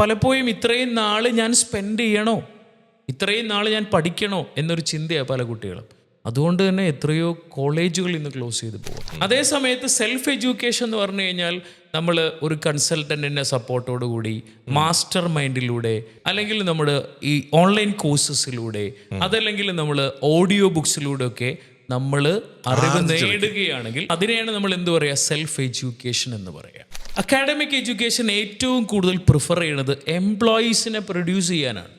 പലപ്പോഴും ഇത്രയും നാൾ ഞാൻ സ്പെൻഡ് ചെയ്യണോ, ഇത്രയും നാൾ ഞാൻ പഠിക്കണോ എന്നൊരു ചിന്തയാണ് പല കുട്ടികളും. അതുകൊണ്ട് തന്നെ എത്രയോ കോളേജുകൾ ഇന്ന് ക്ലോസ് ചെയ്ത് പോകും. അതേ സമയത്ത് സെൽഫ് എഡ്യൂക്കേഷൻ എന്ന് പറഞ്ഞു കഴിഞ്ഞാൽ നമ്മൾ ഒരു കൺസൾട്ടൻറ്റിൻ്റെ സപ്പോർട്ടോടുകൂടി മാസ്റ്റർ മൈൻഡിലൂടെ, അല്ലെങ്കിൽ നമ്മൾ ഈ ഓൺലൈൻ കോഴ്സസിലൂടെ, അതല്ലെങ്കിൽ നമ്മൾ ഓഡിയോ ബുക്സിലൂടെ ഒക്കെ നമ്മൾ അറിവ് നേടുകയാണെങ്കിൽ അതിനെയാണ് നമ്മൾ എന്ത് പറയുക, സെൽഫ് എഡ്യൂക്കേഷൻ എന്ന് പറയുക. അക്കാഡമിക് എഡ്യൂക്കേഷൻ ഏറ്റവും കൂടുതൽ പ്രിഫർ ചെയ്യുന്നത് എംപ്ലോയീസിനെ പ്രൊഡ്യൂസ് ചെയ്യാനാണ്.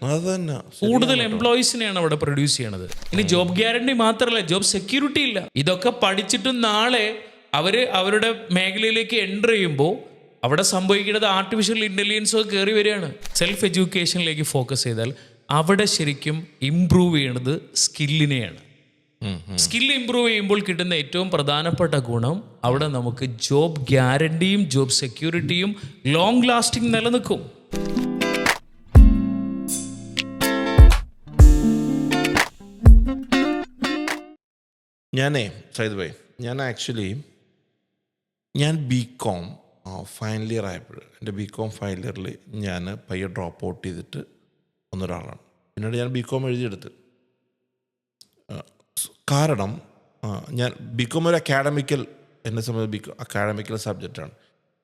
കൂടുതൽ എംപ്ലോയീസിനെയാണ് അവിടെ പ്രൊഡ്യൂസ് ചെയ്യണത്. ഇനി ജോബ് ഗ്യാരണ്ടി മാത്രമല്ല, ജോബ് സെക്യൂരിറ്റി ഇല്ല. ഇതൊക്കെ പഠിച്ചിട്ടും നാളെ അവരുടെ മേഖലയിലേക്ക് എൻ്റർ ചെയ്യുമ്പോൾ അവിടെ സംഭവിക്കുന്നത് ആർട്ടിഫിഷ്യൽ ഇൻ്റലിജൻസ് ഒക്കെ കയറി വരികയാണ്. സെൽഫ് എഡ്യൂക്കേഷനിലേക്ക് ഫോക്കസ് ചെയ്താൽ അവിടെ ശരിക്കും ഇംപ്രൂവ് ചെയ്യണത് സ്കില്ലിനെയാണ്. സ്കിൽ ഇംപ്രൂവ് ചെയ്യുമ്പോൾ കിട്ടുന്ന ഏറ്റവും പ്രധാനപ്പെട്ട ഗുണം അവിടെ നമുക്ക് ജോബ് ഗ്യാരണ്ടിയും ജോബ് സെക്യൂരിറ്റിയും ലോങ് ലാസ്റ്റിംഗ് നിലനിൽക്കും. സൈദ് ഭായ്, ഞാൻ ബി.കോം ഫൈനൽ ഇയർ ആയപ്പോൾ, എൻ്റെ ബി.കോം ഫൈനൽ ഇയറിൽ ഞാൻ പയ്യെ ഡ്രോപ്പ് ഔട്ട് ചെയ്തിട്ട് വന്നൊരാളാണ്. പിന്നീട് ഞാൻ ബി.കോം എഴുതിയെടുത്ത്. കാരണം ഞാൻ ബി.കോം ഒരു എന്നെ സംബന്ധിച്ച് അക്കാഡമിക്കൽ സബ്ജക്റ്റാണ്.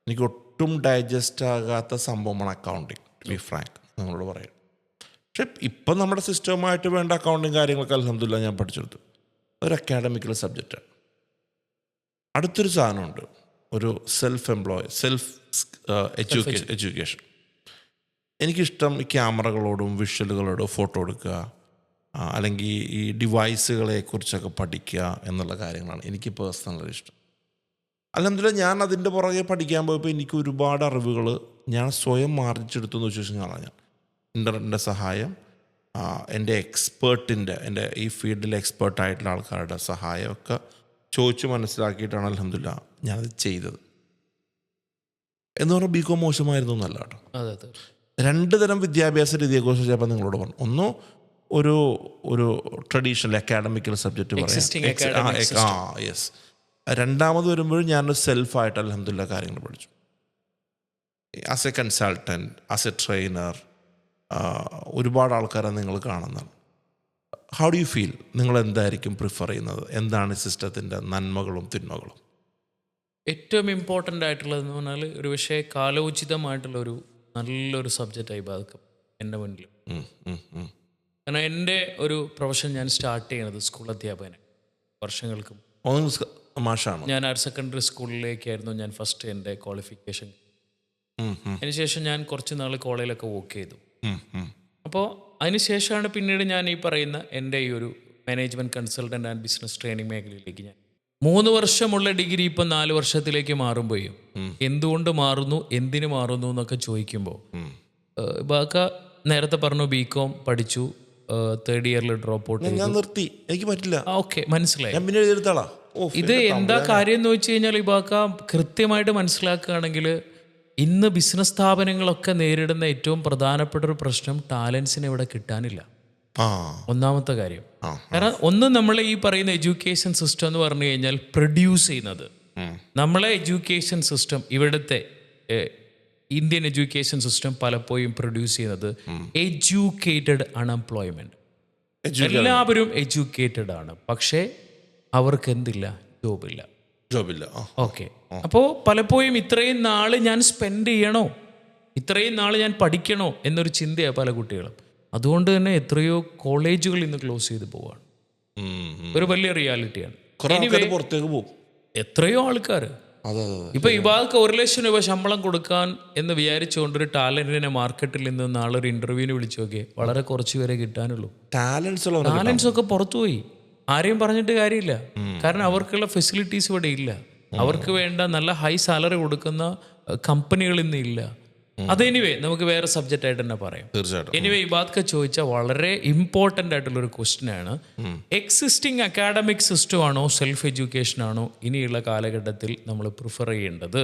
എനിക്ക് ഒട്ടും ഡൈജസ്റ്റ് ആകാത്ത സംഭവമാണ് അക്കൗണ്ടിങ്, ടു ബി ഫ്രാങ്ക് നമ്മളോട് പറയാം. പക്ഷെ ഇപ്പം നമ്മുടെ സിസ്റ്റമായിട്ട് വേണ്ട അക്കൗണ്ടിങ് കാര്യങ്ങളൊക്കെ അൽഹംദുലില്ലാഹ് ഞാൻ പഠിച്ചെടുത്തു. ഒരു അക്കാഡമിക്കൽ സബ്ജക്റ്റാണ്. അടുത്തൊരു സാധനമുണ്ട്, ഒരു സെൽഫ് എഡ്യൂക്കേഷൻ. എനിക്കിഷ്ടം ഈ ക്യാമറകളോടും വിഷ്വലുകളോടും ഫോട്ടോ എടുക്കുക, അല്ലെങ്കിൽ ഈ ഡിവൈസുകളെ കുറിച്ചൊക്കെ പഠിക്കുക എന്നുള്ള കാര്യങ്ങളാണ് എനിക്ക് പേഴ്സണലി ഇഷ്ടം. അൽഹംദുലില്ലാഹ് ഞാൻ അതിൻ്റെ പുറകെ പഠിക്കാൻ പോയപ്പോൾ എനിക്ക് ഒരുപാട് അറിവുകൾ ഞാൻ സ്വയം ആർജിച്ചെടുത്തു എന്ന് വെച്ച് കഴിഞ്ഞാൽ ഞാൻ ഇൻ്റർനെറ്റിൻ്റെ സഹായം, എൻ്റെ എൻ്റെ ഈ ഫീൽഡിൽ എക്സ്പേർട്ടായിട്ടുള്ള ആൾക്കാരുടെ സഹായമൊക്കെ ചോദിച്ച് മനസ്സിലാക്കിയിട്ടാണ് അൽഹംദുലില്ലാഹ് ഞാനത് ചെയ്തത്. എന്ന് പറഞ്ഞാൽ ബി.കോം മോശമായിരുന്നു എന്നല്ല കേട്ടോ. 2 തരം വിദ്യാഭ്യാസ രീതിയെക്കുറിച്ച് ചിലപ്പോൾ നിങ്ങളോട് പറഞ്ഞു. ഒന്ന് ഒരു ട്രഡീഷണൽ അക്കാഡമിക്കൽ സബ്ജക്റ്റ് പറയാം. യെസ്. രണ്ടാമത് വരുമ്പോൾ ഞാനൊരു സെൽഫായിട്ട് അൽഹംദുലില്ലാഹ് കാര്യങ്ങൾ പഠിച്ചു. As A consultant, as A trainer, ഒരുപാട് ആൾക്കാരെ നിങ്ങൾ കാണുന്നതാണ്. How do you feel? നിങ്ങൾ എന്തായിരിക്കും പ്രിഫർ ചെയ്യുന്നത്? എന്താണ് സിസ്റ്റത്തിൻ്റെ നന്മകളും തിന്മകളും? ഏറ്റവും ഇമ്പോർട്ടൻ്റ് ആയിട്ടുള്ളതെന്ന് പറഞ്ഞാൽ ഒരു പക്ഷേ കാലോചിതമായിട്ടുള്ളൊരു നല്ലൊരു സബ്ജക്റ്റായി ബാധിക്കും എൻ്റെ മുന്നിൽ. കാരണം എൻ്റെ ഒരു പ്രൊഫഷൻ ഞാൻ സ്റ്റാർട്ട് ചെയ്യണത് സ്കൂൾ അധ്യാപകനെ വർഷങ്ങൾക്കും മാഷാണ്. ഞാൻ ഹയർ സെക്കൻഡറി സ്കൂളിലേക്കായിരുന്നു ഞാൻ ഫസ്റ്റ് എൻ്റെ ക്വാളിഫിക്കേഷൻ. അതിനുശേഷം ഞാൻ കുറച്ച് നാൾ കോളേജിലൊക്കെ വർക്ക് ചെയ്തു. അപ്പോൾ അതിനുശേഷമാണ് പിന്നീട് ഞാൻ ഈ പറയുന്ന എൻ്റെ ഈ ഒരു management consultant and business training മേഖലയിലേക്ക് ഞാൻ 3 വർഷമുള്ള ഡിഗ്രി ഇപ്പം 4 വർഷത്തിലേക്ക് മാറുമ്പോഴും എന്തുകൊണ്ട് മാറുന്നു, എന്തിന് മാറുന്നു എന്നൊക്കെ ചോദിക്കുമ്പോൾ ബാക്കി നേരത്തെ പറഞ്ഞു ബി.കോം പഠിച്ചു, 3rd ഇയറിൽ ഡ്രോപ്പ് ഔട്ട് ഞാൻ നിർത്തി, എനിക്ക് പറ്റില്ല. ഓക്കെ, മനസ്സിലായി. ഇത് എന്താ കാര്യം എന്ന് വെച്ച് കഴിഞ്ഞാൽ ഇബാക്ക കൃത്യമായിട്ട് മനസ്സിലാക്കുകയാണെങ്കിൽ ഇന്ന് ബിസിനസ് സ്ഥാപനങ്ങളൊക്കെ നേരിടുന്ന ഏറ്റവും പ്രധാനപ്പെട്ട ഒരു പ്രശ്നം ടാലൻസിനെ ഇവിടെ കിട്ടാനില്ല. ഒന്നാമത്തെ കാര്യം. കാരണം ഒന്ന് നമ്മളെ ഈ പറയുന്ന എഡ്യൂക്കേഷൻ സിസ്റ്റം എന്ന് പറഞ്ഞു കഴിഞ്ഞാൽ പ്രൊഡ്യൂസ് ചെയ്യുന്നത്, നമ്മളെ എഡ്യൂക്കേഷൻ സിസ്റ്റം ഇവിടുത്തെ ഇന്ത്യൻ എഡ്യൂക്കേഷൻ സിസ്റ്റം പലപ്പോഴും പ്രൊഡ്യൂസ് ചെയ്യുന്നത് എഡ്യൂക്കേറ്റഡ് അൺഎംപ്ലോയ്മെന്റ്. എല്ലാവരും എഡ്യൂക്കേറ്റഡ് ആണ്, പക്ഷേ അവർക്ക് എന്തില്ല, ജോബില്ല. ഓക്കെ, അപ്പോൾ പലപ്പോഴും ഇത്രയും നാൾ ഞാൻ സ്പെൻഡ് ചെയ്യണോ, ഇത്രയും നാൾ ഞാൻ പഠിക്കണോ എന്നൊരു ചിന്തയാണ് പല കുട്ടികളും. അതുകൊണ്ട് തന്നെ എത്രയോ കോളേജുകൾ ഇന്ന് ക്ലോസ് ചെയ്ത് പോവാണ്. ഒരു വലിയ റിയാലിറ്റിയാണ്. എത്രയോ ആൾക്കാർ ഇപ്പൊ ഇവാൾക്ക് 1 ലക്ഷം രൂപ ശമ്പളം കൊടുക്കാൻ എന്ന് വിചാരിച്ചുകൊണ്ട് ഒരു ടാലന്റിനെ മാർക്കറ്റിൽ നിന്ന് നാളെ ഒരു ഇന്റർവ്യൂവിന് വിളിച്ചു നോക്കിയേ, വളരെ കുറച്ച് പേരെ കിട്ടാനുള്ളൂ. ടാലൻസ് ഒക്കെ പുറത്തുപോയി, ആരെയും പറഞ്ഞിട്ട് കാര്യമില്ല. കാരണം അവർക്കുള്ള ഫെസിലിറ്റീസ് ഇവിടെ ഇല്ല. അവർക്ക് വേണ്ട നല്ല ഹൈ സാലറി കൊടുക്കുന്ന കമ്പനികൾ ഇന്ന് ഇല്ല. അതെനിവേ നമുക്ക് വേറെ സബ്ജക്റ്റ് ആയിട്ട് തന്നെ പറയാം. എനിവേ ഇബാദ്ക ചോദിച്ച വളരെ ഇമ്പോർട്ടൻ്റ് ആയിട്ടുള്ളൊരു ക്വസ്റ്റ്യൻ ആണ്. എക്സിസ്റ്റിംഗ് അക്കാഡമിക് സിസ്റ്റം ആണോ സെൽഫ് എഡ്യൂക്കേഷൻ ആണോ ഇനിയുള്ള കാലഘട്ടത്തിൽ നമ്മൾ പ്രിഫർ ചെയ്യേണ്ടത്,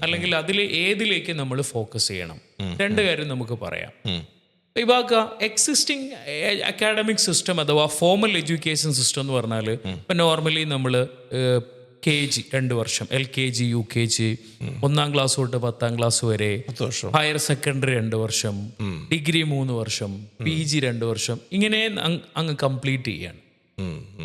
അല്ലെങ്കിൽ അതിൽ ഏതിലേക്ക് നമ്മൾ ഫോക്കസ് ചെയ്യണം? 2 കാര്യം നമുക്ക് പറയാം. ഇബാക്ക എക്സിസ്റ്റിംഗ് അക്കാഡമിക് സിസ്റ്റം അഥവാ ഫോമൽ എഡ്യൂക്കേഷൻ സിസ്റ്റം എന്ന് പറഞ്ഞാൽ ഇപ്പം നോർമലി നമ്മൾ KG 2 വർഷം, LKG UKG 1ാം ക്ലാസ് തൊട്ട് 10ാം ക്ലാസ് വരെ, 10 വർഷം, ഹയർ സെക്കൻഡറി 2 വർഷം, ഡിഗ്രി 3 വർഷം, PG 2 വർഷം, ഇങ്ങനെ അങ്ങ് കംപ്ലീറ്റ് ചെയ്യാണ്.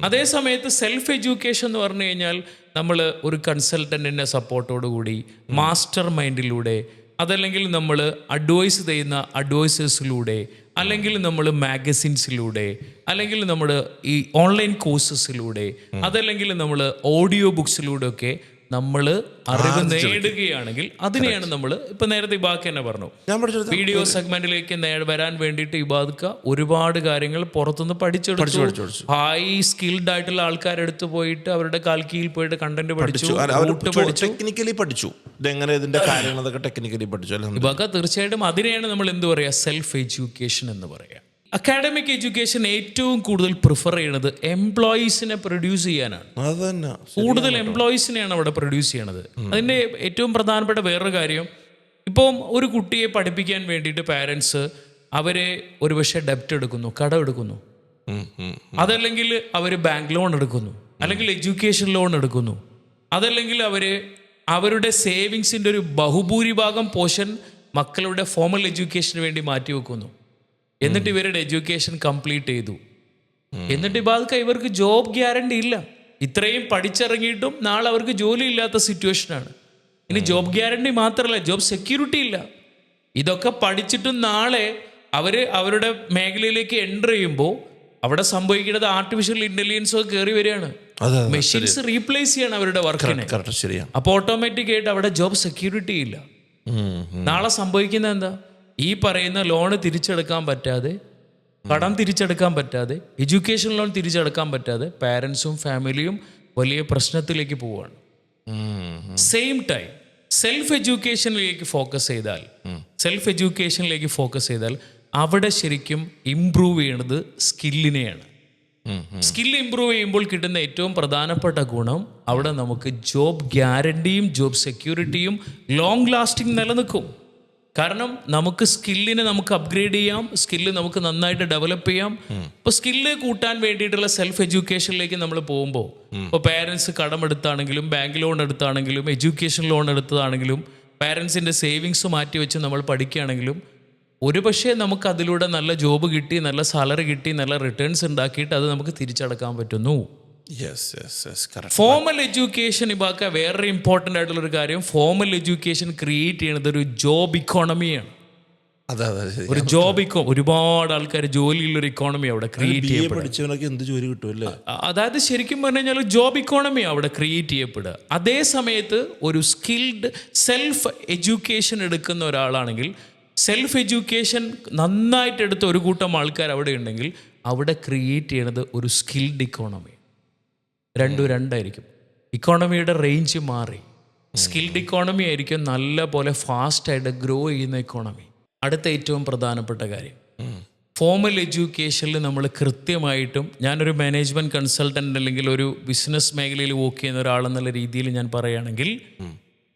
അതേ സമയത്ത് സെൽഫ് എഡ്യൂക്കേഷൻ എന്ന് പറഞ്ഞു കഴിഞ്ഞാൽ നമ്മൾ ഒരു കൺസൾട്ടൻറ്റിൻ്റെ സപ്പോർട്ടോടുകൂടി മാസ്റ്റർ മൈൻഡിലൂടെ, അതല്ലെങ്കിൽ നമ്മൾ അഡ്വൈസ് ചെയ്യുന്ന അഡ്വൈസേഴ്സിലൂടെ, അല്ലെങ്കിൽ നമ്മൾ മാഗസിൻസിലൂടെ, അല്ലെങ്കിൽ നമ്മൾ ഈ ഓൺലൈൻ കോഴ്സസിലൂടെ, അതല്ലെങ്കിൽ നമ്മൾ ഓഡിയോ ബുക്സിലൂടെ ഒക്കെ നമ്മൾ അറിവ് നേടുകയാണെങ്കിൽ അതിനെയാണ് നമ്മൾ ഇപ്പൊ നേരത്തെ ഇബാക്ക് തന്നെ പറഞ്ഞു, വീഡിയോ സെഗ്മെന്റിലേക്ക് വരാൻ വേണ്ടിയിട്ട് ഇബാദ്ക ഒരുപാട് കാര്യങ്ങൾ പുറത്തുനിന്ന് പഠിച്ചെടുത്തു. ഹൈ സ്കിൽഡ് ആയിട്ടുള്ള ആൾക്കാരെടുത്ത് പോയിട്ട് അവരുടെ കാൽക്കിയിൽ പോയിട്ട് കണ്ടന്റ് പഠിച്ചു, ടെക്നിക്കലി പഠിച്ചു, ഇതെങ്ങനെ ഇതിന്റെ കാര്യങ്ങളൊക്കെ ടെക്നിക്കലി പഠിച്ചു. ഇബാക്ക തീർച്ചയായിട്ടും അതിനെയാണ് നമ്മൾ എന്ത് പറയാ, സെൽഫ് എഡ്യൂക്കേഷൻ എന്ന് പറയാം. അക്കാഡമിക് എഡ്യൂക്കേഷൻ ഏറ്റവും കൂടുതൽ പ്രിഫർ ചെയ്യുന്നത് എംപ്ലോയീസിനെ പ്രൊഡ്യൂസ് ചെയ്യാനാണ്. കൂടുതൽ എംപ്ലോയീസിനെയാണ് അവിടെ പ്രൊഡ്യൂസ് ചെയ്യണത്. അതിൻ്റെ ഏറ്റവും പ്രധാനപ്പെട്ട വേറൊരു കാര്യം, ഇപ്പം ഒരു കുട്ടിയെ പഠിപ്പിക്കാൻ വേണ്ടിയിട്ട് പാരൻസ് അവരെ ഒരുപക്ഷെ ഡെപ്റ്റ് എടുക്കുന്നു, കടം എടുക്കുന്നു, അതല്ലെങ്കിൽ അവർ ബാങ്ക് ലോൺ എടുക്കുന്നു, അല്ലെങ്കിൽ എഡ്യൂക്കേഷൻ ലോൺ എടുക്കുന്നു, അതല്ലെങ്കിൽ അവരുടെ സേവിങ്സിൻ്റെ ഒരു ബഹുഭൂരിഭാഗം പോർഷൻ മക്കളുടെ ഫോമൽ എഡ്യൂക്കേഷന് വേണ്ടി മാറ്റിവെക്കുന്നു. എന്നിട്ട് ഇവരുടെ എഡ്യൂക്കേഷൻ കംപ്ലീറ്റ് ചെയ്തു. എന്നിട്ട് ഇപ്പം ഇവർക്ക് ജോബ് ഗ്യാരണ്ടി ഇല്ല. ഇത്രയും പഠിച്ചിറങ്ങിയിട്ടും നാളെ അവർക്ക് ജോലി ഇല്ലാത്ത സിറ്റുവേഷനാണ്. ഇനി ജോബ് ഗ്യാരണ്ടി മാത്രമല്ല, ജോബ് സെക്യൂരിറ്റി ഇല്ല. ഇതൊക്കെ പഠിച്ചിട്ടും നാളെ അവരുടെ മേഖലയിലേക്ക് എൻ്റർ ചെയ്യുമ്പോൾ അവിടെ സംഭവിക്കുന്നത് ആർട്ടിഫിഷ്യൽ ഇന്റലിജൻസ് ഒക്കെ കയറി വരികയാണ്. മെഷീൻസ് റീപ്ലേസ് ചെയ്യാണ് അവരുടെ വർക്കിനെ. അപ്പോൾ ഓട്ടോമാറ്റിക് ആയിട്ട് അവിടെ ജോബ് സെക്യൂരിറ്റി ഇല്ല. നാളെ സംഭവിക്കുന്നത് എന്താ, ഈ പറയുന്ന ലോണ് തിരിച്ചെടുക്കാൻ പറ്റാതെ, കടം തിരിച്ചെടുക്കാൻ പറ്റാതെ, എഡ്യൂക്കേഷൻ ലോൺ തിരിച്ചെടുക്കാൻ പറ്റാതെ പാരൻസും ഫാമിലിയും വലിയ പ്രശ്നത്തിലേക്ക് പോവുകയാണ്. സെയിം ടൈം സെൽഫ് എഡ്യൂക്കേഷനിലേക്ക് ഫോക്കസ് ചെയ്താൽ അവിടെ ശരിക്കും ഇംപ്രൂവ് ചെയ്യണത് സ്കില്ലിനെയാണ്. സ്കിൽ ഇംപ്രൂവ് ചെയ്യുമ്പോൾ കിട്ടുന്ന ഏറ്റവും പ്രധാനപ്പെട്ട ഗുണം, അവിടെ നമുക്ക് ജോബ് ഗ്യാരണ്ടിയും ജോബ് സെക്യൂരിറ്റിയും ലോങ് ലാസ്റ്റിംഗ് നിലനിൽക്കും. കാരണം നമുക്ക് സ്കില്ലിനെ നമുക്ക് അപ്ഗ്രേഡ് ചെയ്യാം, സ്കില്ല് നമുക്ക് നന്നായിട്ട് ഡെവലപ്പ് ചെയ്യാം. ഇപ്പോൾ സ്കില്ല് കൂട്ടാൻ വേണ്ടിയിട്ടുള്ള സെൽഫ് എഡ്യൂക്കേഷനിലേക്ക് നമ്മൾ പോകുമ്പോൾ, ഇപ്പോൾ പാരൻസ് കടമെടുത്താണെങ്കിലും ബാങ്ക് ലോൺ എടുത്താണെങ്കിലും എഡ്യൂക്കേഷൻ ലോൺ എടുത്തതാണെങ്കിലും പാരൻസിൻ്റെ സേവിങ്സ് മാറ്റി വെച്ച് നമ്മൾ പഠിക്കുകയാണെങ്കിലും ഒരുപക്ഷെ നമുക്ക് അതിലൂടെ നല്ല ജോബ് കിട്ടി, നല്ല സാലറി കിട്ടി, നല്ല റിട്ടേൺസ് ഉണ്ടാക്കിയിട്ട് അത് നമുക്ക് തിരിച്ചടക്കാൻ പറ്റുന്നു. ഫോമൽ എഡ്യൂക്കേഷൻ ഇബാക്ക വേറൊരു ഇമ്പോർട്ടൻ്റ് ആയിട്ടുള്ളൊരു കാര്യം, ഫോമൽ എഡ്യൂക്കേഷൻ ക്രിയേറ്റ് ചെയ്യുന്നത് ഒരു ജോബ് ഇക്കോണമിയാണ്. ഒരു ജോബ് ഒരുപാട് ആൾക്കാർ ജോലിയുള്ളൊരു ഇക്കോണമി അവിടെ ക്രിയേറ്റ് ചെയ്യപ്പെടുക. അതായത് ശരിക്കും പറഞ്ഞു കഴിഞ്ഞാൽ ജോബ് ഇക്കോണമി അവിടെ ക്രിയേറ്റ് ചെയ്യപ്പെടുക. അതേ സമയത്ത് ഒരു സ്കിൽഡ് സെൽഫ് എഡ്യൂക്കേഷൻ എടുക്കുന്ന ഒരാളാണെങ്കിൽ, സെൽഫ് എഡ്യൂക്കേഷൻ നന്നായിട്ട് എടുത്ത ഒരു കൂട്ടം ആൾക്കാർ അവിടെ ഉണ്ടെങ്കിൽ അവിടെ ക്രിയേറ്റ് ചെയ്യണത് ഒരു സ്കിൽഡ് ഇക്കോണമി. രണ്ടായിരിക്കും. ഇക്കോണമിയുടെ റേഞ്ച് മാറി. സ്കിൽഡ് ഇക്കോണമി ആയിരിക്കും നല്ല പോലെ ഫാസ്റ്റായിട്ട് ഗ്രോ ചെയ്യുന്ന ഇക്കോണമി. അടുത്ത ഏറ്റവും പ്രധാനപ്പെട്ട കാര്യം, ഫോമൽ എഡ്യൂക്കേഷനിൽ നമ്മൾ കൃത്യമായിട്ടും, ഞാനൊരു മാനേജ്മെൻറ്റ് കൺസൾട്ടൻ്റ് അല്ലെങ്കിൽ ഒരു ബിസിനസ് മേഖലയിൽ വർക്ക് ചെയ്യുന്ന ഒരാളെന്നുള്ള രീതിയിൽ ഞാൻ പറയുകയാണെങ്കിൽ,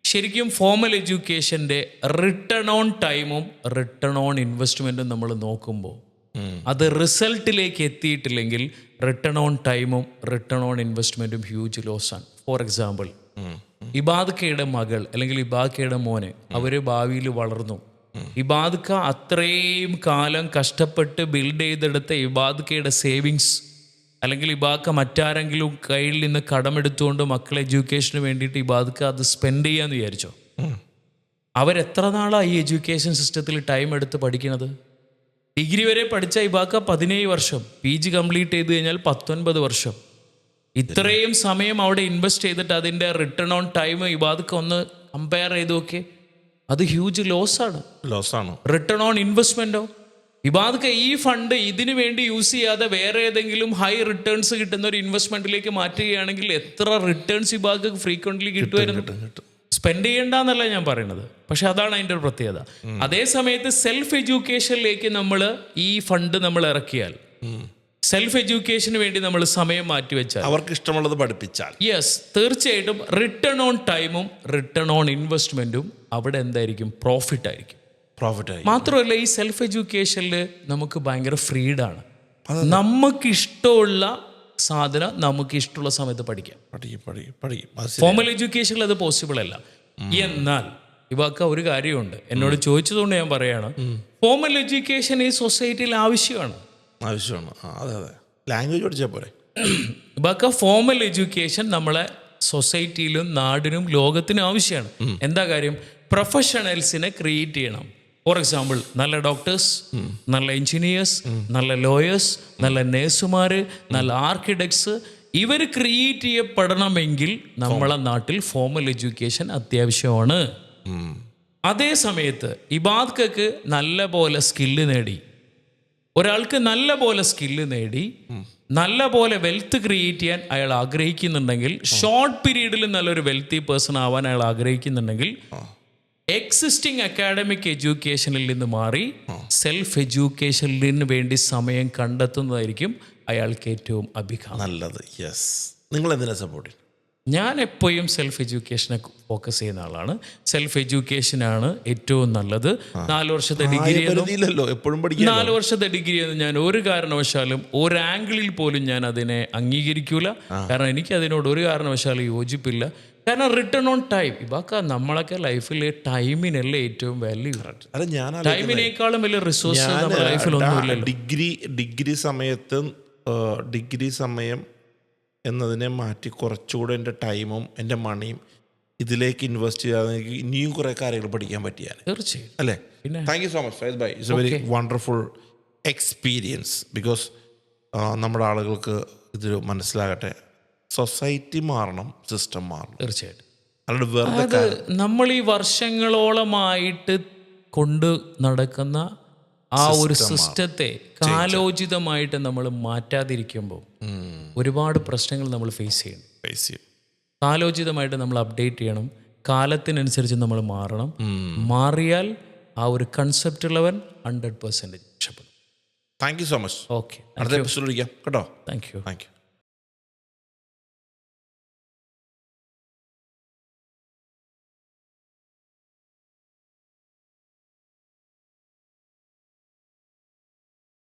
ശരിക്കും ഫോമൽ എഡ്യൂക്കേഷൻ്റെ റിട്ടേൺ ഓൺ ടൈമും റിട്ടേൺ ഓൺ ഇൻവെസ്റ്റ്മെൻറ്റും നമ്മൾ നോക്കുമ്പോൾ അത് റിസൾട്ടിലേക്ക് എത്തിയിട്ടില്ലെങ്കിൽ റിട്ടേൺ ഓൺ ടൈമും റിട്ടേൺ ഓൺ ഇൻവെസ്റ്റ്മെൻറ്റും ഹ്യൂജ് ലോസാണ്. ഫോർ എക്സാമ്പിൾ, ഇബാദ്ക്കയുടെ മകൾ അല്ലെങ്കിൽ ഇബാദ്ക്കയുടെ മോന് അവർ ഭാവിയിൽ വളർന്നു. ഇബാദ്ക്ക അത്രയും കാലം കഷ്ടപ്പെട്ട് ബിൽഡ് ചെയ്തെടുത്ത ഇബാദ്ക്കയുടെ സേവിങ്സ്, അല്ലെങ്കിൽ ഇബാദ്ക്ക മറ്റാരെങ്കിലും കയ്യിൽ നിന്ന് കടമെടുത്തുകൊണ്ട് മക്കളെ എഡ്യൂക്കേഷന് വേണ്ടിയിട്ട് ഇബാദ്ക്ക അത് സ്പെൻഡ് ചെയ്യാന്ന് വിചാരിച്ചോ? അവരെത്ര നാളാണ് ഈ എഡ്യൂക്കേഷൻ സിസ്റ്റത്തിൽ ടൈം എടുത്ത് പഠിക്കുന്നത്? ഡിഗ്രി വരെ പഠിച്ച ഇബാക്ക 17 വർഷം, PG കംപ്ലീറ്റ് ചെയ്ത് കഴിഞ്ഞാൽ 19 വർഷം. ഇത്രയും സമയം അവിടെ ഇൻവെസ്റ്റ് ചെയ്തിട്ട് അതിൻ്റെ റിട്ടേൺ ഓൺ ടൈം ഇബാദ്ക്ക ഒന്ന് കമ്പയർ ചെയ്ത് നോക്കി, അത് ഹ്യൂജ് ലോസാണ്. റിട്ടേൺ ഓൺ ഇൻവെസ്റ്റ്മെൻറ്റോ, ഇബാദ്ക്ക ഈ ഫണ്ട് ഇതിനു വേണ്ടി യൂസ് ചെയ്യാതെ വേറെ ഏതെങ്കിലും ഹൈ റിട്ടേൺസ് കിട്ടുന്ന ഒരു ഇൻവെസ്റ്റ്മെന്റിലേക്ക് മാറ്റുകയാണെങ്കിൽ എത്ര റിട്ടേൺസ് ഇബാദ്ക്ക ഫ്രീക്വൻ്റ്ലി കിട്ടുമായിരുന്നു. സ്പെൻഡ് ചെയ്യേണ്ടെന്നല്ല ഞാൻ പറയുന്നത്, പക്ഷെ അതാണ് അതിൻ്റെ ഒരു പ്രത്യേകത. അതേ സമയത്ത് സെൽഫ് എഡ്യൂക്കേഷനിലേക്ക് നമ്മൾ ഈ ഫണ്ട് നമ്മൾ ഇറക്കിയാൽ, സെൽഫ് എഡ്യൂക്കേഷന് വേണ്ടി നമ്മൾ സമയം മാറ്റിവെച്ചാൽ, അവർക്ക് ഇഷ്ടമുള്ളത് പഠിപ്പിച്ചാൽ, യെസ്, തീർച്ചയായിട്ടും റിട്ടേൺ ഓൺ ടൈമും റിട്ടേൺ ഓൺ ഇൻവെസ്റ്റ്മെന്റും അവിടെ എന്തായിരിക്കും? പ്രോഫിറ്റ് ആയിരിക്കും. മാത്രമല്ല ഈ സെൽഫ് എഡ്യൂക്കേഷനിൽ നമുക്ക് ഭയങ്കര ഫ്രീഡാണ്. നമുക്ക് ഇഷ്ടമുള്ള സാധനം നമുക്ക് ഇഷ്ടമുള്ള സമയത്ത് പഠിക്കാം. പഠിക്കും. ഫോമൽ എഡ്യൂക്കേഷനിൽ അത് പോസിബിൾ അല്ല. എന്നാൽ ഇവക്ക് ഒരു കാര്യമുണ്ട്, എന്നോട് ചോദിച്ചതുകൊണ്ട് ഞാൻ പറയാണ്, ഫോമൽ എഡ്യൂക്കേഷൻ ഈ സൊസൈറ്റിയിൽ ആവശ്യമാണ്. അതെ. ലാംഗ്വേജ് പഠിച്ചാൽ പോരെ. ഇവക്ക് ഫോമൽ എഡ്യൂക്കേഷൻ നമ്മളെ സൊസൈറ്റിയിലും നാടിനും ലോകത്തിനും ആവശ്യമാണ്. എന്താ കാര്യം? പ്രൊഫഷണൽസിനെ ക്രിയേറ്റ് ചെയ്യണം. ഫോർ എക്സാമ്പിൾ, നല്ല ഡോക്ടേഴ്സ്, നല്ല എഞ്ചിനീയേഴ്സ്, നല്ല ലോയേഴ്സ്, നല്ല നേഴ്സുമാർ, നല്ല ആർക്കിടെക്ട്സ്, ഇവർ ക്രിയേറ്റ് ചെയ്യപ്പെടണമെങ്കിൽ നമ്മളെ നാട്ടിൽ ഫോമൽ എഡ്യൂക്കേഷൻ അത്യാവശ്യമാണ്. അതേ സമയത്ത് ഇബാദ്ക്ക് നല്ല പോലെ സ്കില്ല് നേടി, ഒരാൾക്ക് നല്ല പോലെ സ്കില്ല് നേടി നല്ല പോലെ വെൽത്ത് ക്രിയേറ്റ് ചെയ്യാൻ അയാൾ ആഗ്രഹിക്കുന്നുണ്ടെങ്കിൽ, ഷോർട്ട് പീരീഡിൽ നല്ലൊരു വെൽത്തി പേഴ്സൺ ആവാൻ അയാൾ ആഗ്രഹിക്കുന്നുണ്ടെങ്കിൽ, എക്സിസ്റ്റിംഗ് അക്കാഡമിക് എഡ്യൂക്കേഷനിൽ നിന്ന് മാറി സെൽഫ് എഡ്യൂക്കേഷനിന് വേണ്ടി സമയം കണ്ടെത്തുന്നതായിരിക്കും അയാൾക്ക് ഏറ്റവും അഭികാമ്യം. നല്ലത്. യെസ്. നിങ്ങൾ എന്തിനാ സപ്പോർട്ട്? ഞാൻ എപ്പോഴും സെൽഫ് എഡ്യൂക്കേഷനെ ഫോക്കസ് ചെയ്യുന്ന ആളാണ്. സെൽഫ് എഡ്യൂക്കേഷനാണ് ഏറ്റവും നല്ലത്. 4 വർഷത്തെ ഡിഗ്രി, 4 വർഷത്തെ ഡിഗ്രി എന്ന് ഞാൻ ഒരു കാരണവശാലും ഒരു ആംഗിളിൽ പോലും ഞാൻ അതിനെ അംഗീകരിക്കൂല. കാരണം എനിക്ക് അതിനോട് ഒരു കാരണവശാലും യോജിപ്പില്ല. കാരണം റിട്ടേൺ ഓൺ ടൈം, ഇതൊക്കെ നമ്മളൊക്കെ ലൈഫിൽ ടൈമിനല്ലേ ഏറ്റവും വാല്യൂ. ടൈമിനേക്കാളും വലിയ റിസോഴ്സ് നമ്മുടെ ലൈഫിൽ ഒന്നുമില്ലല്ലോ. ഡിഗ്രി സമയം എന്നതിനെ മാറ്റി കുറച്ചുകൂടെ എൻ്റെ ടൈമും എൻ്റെ മണിയും ഇതിലേക്ക് ഇൻവെസ്റ്റ് ചെയ്യാതെ എനിക്ക് ഇനിയും കുറേ കാര്യങ്ങൾ പഠിക്കാൻ പറ്റിയാണ്. തീർച്ചയായും അല്ലേ? Thank you so much Faiz bye. It's a very wonderful experience. Because നമ്മുടെ ആളുകൾക്ക് ഇതൊരു മനസ്സിലാകട്ടെ, സൊസൈറ്റി മാറണം, സിസ്റ്റം മാറണം. തീർച്ചയായിട്ടും. അല്ലാണ്ട് വെറുതെ നമ്മൾ ഈ വർഷങ്ങളോളമായിട്ട് കൊണ്ട് നടക്കുന്ന ആ ഒരു സിസ്റ്റത്തെ കാലോചിതമായിട്ട് നമ്മൾ മാറ്റാതിരിക്കുമ്പോൾ ഒരുപാട് പ്രശ്നങ്ങൾ നമ്മൾ ഫേസ് ചെയ്യണം. കാലോചിതമായിട്ട് നമ്മൾ അപ്ഡേറ്റ് ചെയ്യണം, കാലത്തിനനുസരിച്ച് നമ്മൾ മാറണം. മാറിയാൽ ആ ഒരു കൺസെപ്റ്റ് ഉള്ളവൻ 100% രക്ഷപ്പെടും. Thank you so much. Okay, അടുത്ത എപ്പിസോഡ് വിളിക്കാം കേട്ടോ. Thank you.